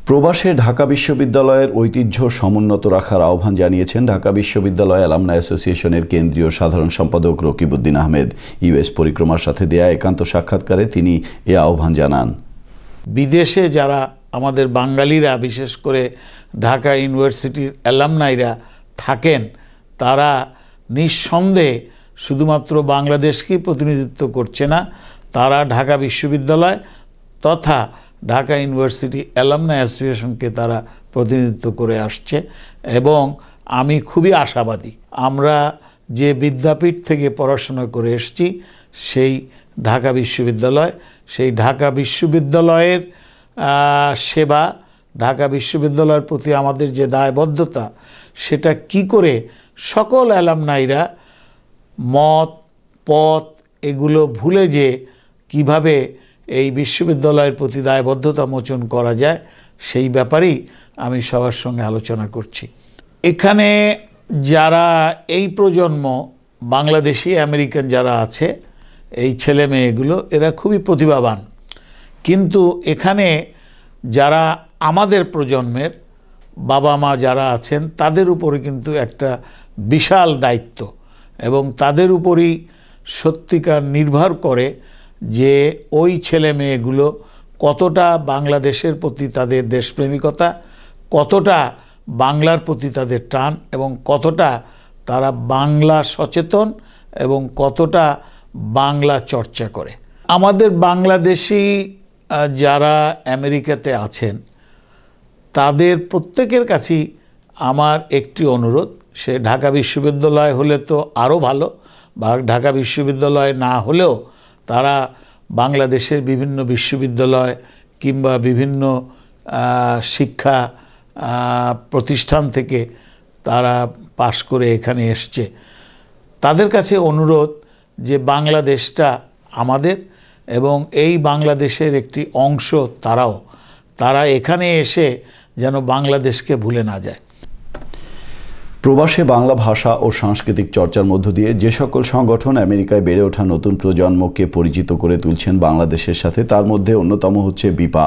প্রবাসে ঢাকা বিশ্ববিদ্যালয়ের ঐতিহ্য সমুন্নত রাখার আহ্বান জানিয়েছেন ঢাকা বিশ্ববিদ্যালয় অ্যালামনাই অ্যাসোসিয়েশনের কেন্দ্রীয় সাধারণ সম্পাদক রকিবউদ্দিন আহমেদ। ইউএস পরিক্রমার সাথে দেয়া একান্ত সাক্ষাৎকারে তিনি এ আহ্বান জানান। বিদেশে যারা আমাদের বাঙালিরা, বিশেষ করে ঢাকা ইউনিভার্সিটির অ্যালামনাইরা থাকেন, তারা নিঃসন্দেহে শুধুমাত্র বাংলাদেশকেই প্রতিনিধিত্ব করছে না, তারা ঢাকা বিশ্ববিদ্যালয় তথা ঢাকা ইউনিভার্সিটি অ্যালামনাই অ্যাসোসিয়েশনকে তারা প্রতিনিধিত্ব করে আসছে এবং আমি খুবই আশাবাদী। আমরা যে বিদ্যাপীঠ থেকে পড়াশোনা করে এসেছি সেই ঢাকা বিশ্ববিদ্যালয়, সেই ঢাকা বিশ্ববিদ্যালয়ের সেবা, ঢাকা বিশ্ববিদ্যালয়ের প্রতি আমাদের যে দায়বদ্ধতা, সেটা কি করে সকল অ্যালামনাইরা মত পথ এগুলো ভুলে যে কিভাবে এই বিশ্ববিদ্যালয়ের প্রতি দায়বদ্ধতা মোচন করা যায়, সেই ব্যাপারেই আমি সবার সঙ্গে আলোচনা করছি। এখানে যারা এই প্রজন্ম বাংলাদেশি আমেরিকান যারা আছে, এই ছেলে মেয়েগুলো এরা খুবই প্রতিভাবান, কিন্তু এখানে যারা আমাদের প্রজন্মের বাবা মা যারা আছেন তাদের উপরে কিন্তু একটা বিশাল দায়িত্ব এবং তাদের উপরই সত্যিকার নির্ভর করে যে ওই ছেলে মেয়েগুলো কতটা বাংলাদেশের প্রতি তাদের দেশপ্রেমিকতা, কতটা বাংলার প্রতি তাদের টান এবং কতটা তারা বাংলা সচেতন এবং কতটা বাংলা চর্চা করে। আমাদের বাংলাদেশি যারা আমেরিকাতে আছেন তাদের প্রত্যেকের কাছেই আমার একটি অনুরোধ, সে ঢাকা বিশ্ববিদ্যালয় হলে তো আরও ভালো, বা ঢাকা বিশ্ববিদ্যালয় না হলেও তারা বাংলাদেশের বিভিন্ন বিশ্ববিদ্যালয় কিংবা বিভিন্ন শিক্ষা প্রতিষ্ঠান থেকে তারা পাশ করে এখানে এসছে। তাদের কাছে অনুরোধ যে বাংলাদেশটা আমাদের এবং এই বাংলাদেশের একটি অংশ তারা এখানে এসে যেন বাংলাদেশকে ভুলে না যায়। প্রবাসে বাংলা ভাষা ও সাংস্কৃতিক চর্চার মধ্য দিয়ে যে সকল সংগঠন আমেরিকায় বেড়ে ওঠা নতুন প্রজন্মকে পরিচিত করে তুলছেন বাংলাদেশের সাথে, তার মধ্যে অন্যতম হচ্ছে বিপা।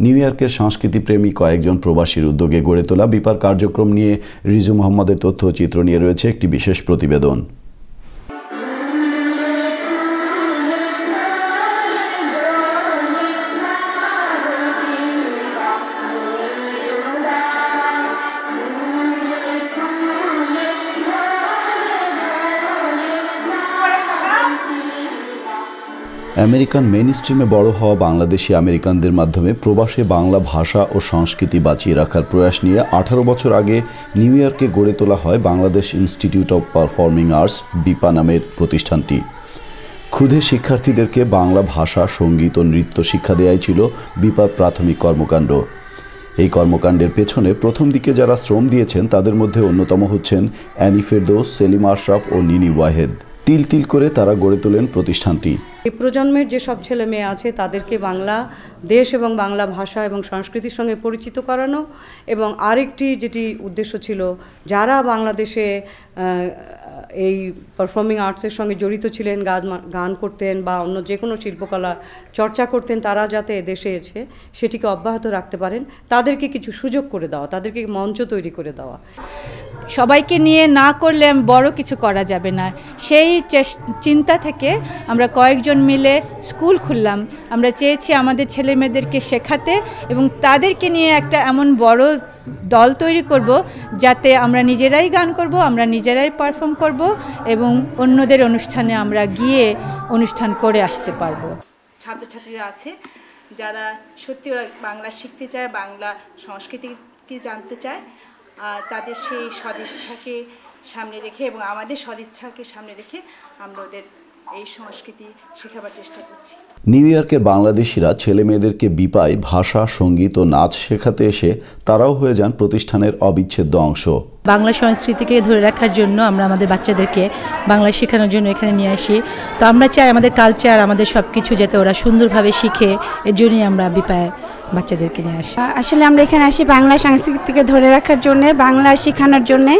নিউ ইয়র্কের সংস্কৃতিপ্রেমী কয়েকজন প্রবাসীর উদ্যোগে গড়ে তোলা বিপার কার্যক্রম নিয়ে রিজু মোহাম্মদের তথ্যচিত্র নিয়ে রয়েছে একটি বিশেষ প্রতিবেদন। আমেরিকান মেইন স্ট্রিমে বড় হওয়া বাংলাদেশি আমেরিকানদের মাধ্যমে প্রবাসে বাংলা ভাষা ও সংস্কৃতি বাঁচিয়ে রাখার প্রয়াস নিয়ে 18 বছর আগে নিউ ইয়র্কে গড়ে তোলা হয় Bangladesh institute of performing arts, BIPA নামের প্রতিষ্ঠানটি। ক্ষুদে শিক্ষার্থীদেরকে বাংলা ভাষা, সঙ্গীত ও নৃত্য শিক্ষা দেওয়াই ছিল বিপার প্রাথমিক কর্মকাণ্ড। এই কর্মকাণ্ডের পেছনে প্রথম দিকে যারা শ্রম দিয়েছেন তাদের মধ্যে অন্যতম হচ্ছেন অ্যানি ফেরদৌস, সেলিমা আশরাফ ও নিনি ওয়াহেদ। তিল তিল করে তারা গড়ে তোলেন প্রতিষ্ঠানটি। এই প্রজন্মের যে সব ছেলে মেয়ে আছে তাদেরকে বাংলা দেশ এবং বাংলা ভাষা এবং সংস্কৃতির সঙ্গে পরিচিত করানো, এবং আরেকটি যেটি উদ্দেশ্য ছিল, যারা বাংলাদেশে এই পারফর্মিং আর্টসের সঙ্গে জড়িত ছিলেন, গান করতেন বা অন্য যে কোনো শিল্পকলা চর্চা করতেন, তারা যাতে দেশে এসে সেটিকে অব্যাহত রাখতে পারেন, তাদেরকে কিছু সুযোগ করে দেওয়া, তাদেরকে মঞ্চ তৈরি করে দেওয়া। সবাইকে নিয়ে না করলে বড় কিছু করা যাবে না, সেই চিন্তা থেকে আমরা কয়েকজন মিলে স্কুল খুললাম। আমরা চেয়েছি আমাদের ছেলে মেয়েদেরকে শেখাতে এবং তাদেরকে নিয়ে একটা এমন বড় দল তৈরি করব যাতে আমরা নিজেরাই গান করব, আমরা নিজেরাই পারফর্ম করব এবং অন্যদের অনুষ্ঠানে আমরা গিয়ে অনুষ্ঠান করে আসতে পারবো। ছাত্রছাত্রীরা আছে যারা সত্যি বাংলা শিখতে চায়, বাংলা সংস্কৃতিকে জানতে চায়, তাদের সেই সদিচ্ছাকে সামনে রেখে এবং আমাদের সদিচ্ছাকে সামনে রেখে আমরা ওদের এই সংস্কৃতি শেখাবার চেষ্টা করছি। নিউ ইয়র্কের বাংলাদেশিরা ছেলে মেয়েদেরকে বিপায় ভাষা, সঙ্গীত ও নাচ শেখাতে এসে তারাও হয়ে যান প্রতিষ্ঠানের অবিচ্ছেদ্য অংশ। বাংলা সংস্কৃতিকে ধরে রাখার জন্য আমরা আমাদের বাচ্চাদেরকে বাংলা শেখানোর জন্য এখানে নিয়ে আসি। তো আমরা চাই আমাদের কালচার, আমাদের সব কিছু যাতে ওরা সুন্দরভাবে শিখে, এর জন্যই আমরা বিপায় বাচ্চাদেরকে নিয়ে আসি। আসলে আমরা এখানে আসি বাংলা সংস্কৃতিকে ধরে রাখার জন্যে, বাংলা শেখানোর জন্যে,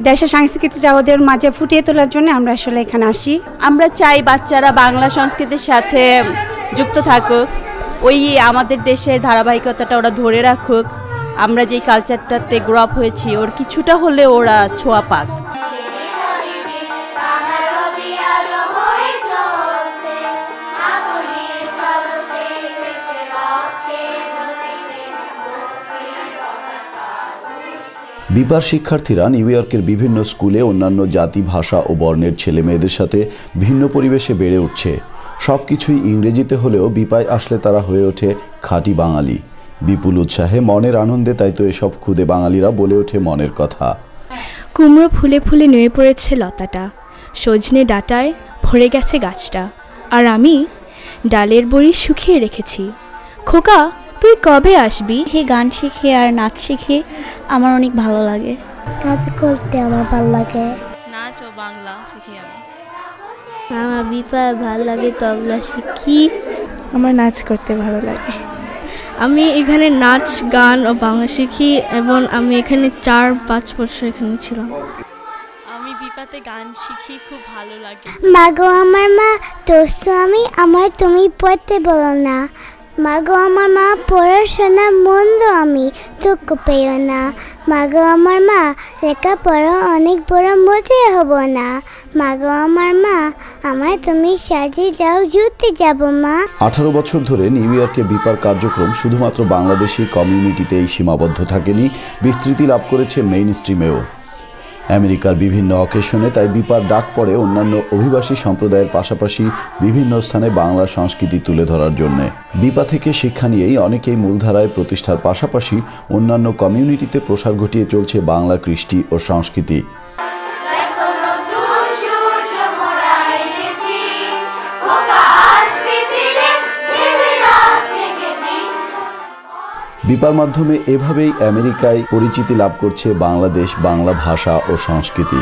দেশের সংস্কৃতিটা ওদের মাঝে ফুটিয়ে তোলার জন্য আমরা আসলে এখানে আসি। আমরা চাই বাচ্চারা বাংলা সংস্কৃতির সাথে যুক্ত থাকুক, ওই আমাদের দেশের ধারাবাহিকতাটা ওরা ধরে রাখুক, আমরা যেই কালচারটাতে গ্রো আপ হয়েছি ওর কিছুটা হলে ওরা ছোঁয়া পাক। বিপার শিক্ষার্থীরা নিউ ইয়র্কের বিভিন্ন স্কুলে অন্যান্য জাতি, ভাষা ও বর্ণের ছেলে মেয়েদের সাথে ভিন্ন পরিবেশে বেড়ে উঠছে। সব কিছুই ইংরেজিতে হলেও বিপায় আসলে তারা হয়ে ওঠে খাঁটি বাঙালি। বিপুল উৎসাহে, মনের আনন্দে তাই তো এসব খুদে বাঙালিরা বলে ওঠে মনের কথা। কুমড়ো ফুলে ফুলে নুয়ে পড়েছে লতাটা, সজনে ডাঁটায় ভরে গেছে গাছটা, আর আমি ডালের বড়ি শুকিয়ে রেখেছি। খোকা, তুই কবে আসবি? হে গান শিখে আর নাচ শিখে আমার অনেক ভালো লাগে। কাজ করতে আমার ভালো লাগে। নাচ ও বাংলা শিখি আমি। আমার বিপায় ভালো লাগে, তবলা শিখি। আমার নাচ করতে ভালো লাগে। আমি এখানে নাচ, গান ও বাংলা শিখি এবং আমি এখানে 4-5 বছর এখানে ছিলাম। আমি বিপাতে গান শিখি, খুব ভালো লাগে। মাগো আমার মা, দোস্ত আমি, আমার তুমি পড়তে বলো না। মাগো আমার মা, পড়াশোনা মন্দ আমি, দুঃখ পেও না। মাগো আমার মা, লেখাপড়া অনেক বড় মজা হব না। মাগো আমার মা, আমার তুমি সাজিয়ে যাও, জুতে যাব মা। 18 বছর ধরে নিউ ইয়র্কে বিপার কার্যক্রম শুধুমাত্র বাংলাদেশি কমিউনিটিতেই সীমাবদ্ধ থাকেনি, বিস্তৃতি লাভ করেছে মেইন স্ট্রিমেও। আমেরিকার বিভিন্ন অকেশনে তাই বিপার ডাক পড়ে অন্যান্য অভিবাসী সম্প্রদায়ের পাশাপাশি বিভিন্ন স্থানে বাংলা সংস্কৃতি তুলে ধরার জন্য। বিপা থেকে শিক্ষা নিয়েই অনেকেই মূলধারায় প্রতিষ্ঠার পাশাপাশি অন্যান্য কমিউনিটিতে প্রসার ঘটিয়ে চলছে বাংলা কৃষ্টি ও সংস্কৃতি। বিপার মাধ্যমে এভাবেই আমেরিকায় পরিচিতি লাভ করছে বাংলাদেশ, বাংলা ভাষা ও সংস্কৃতি।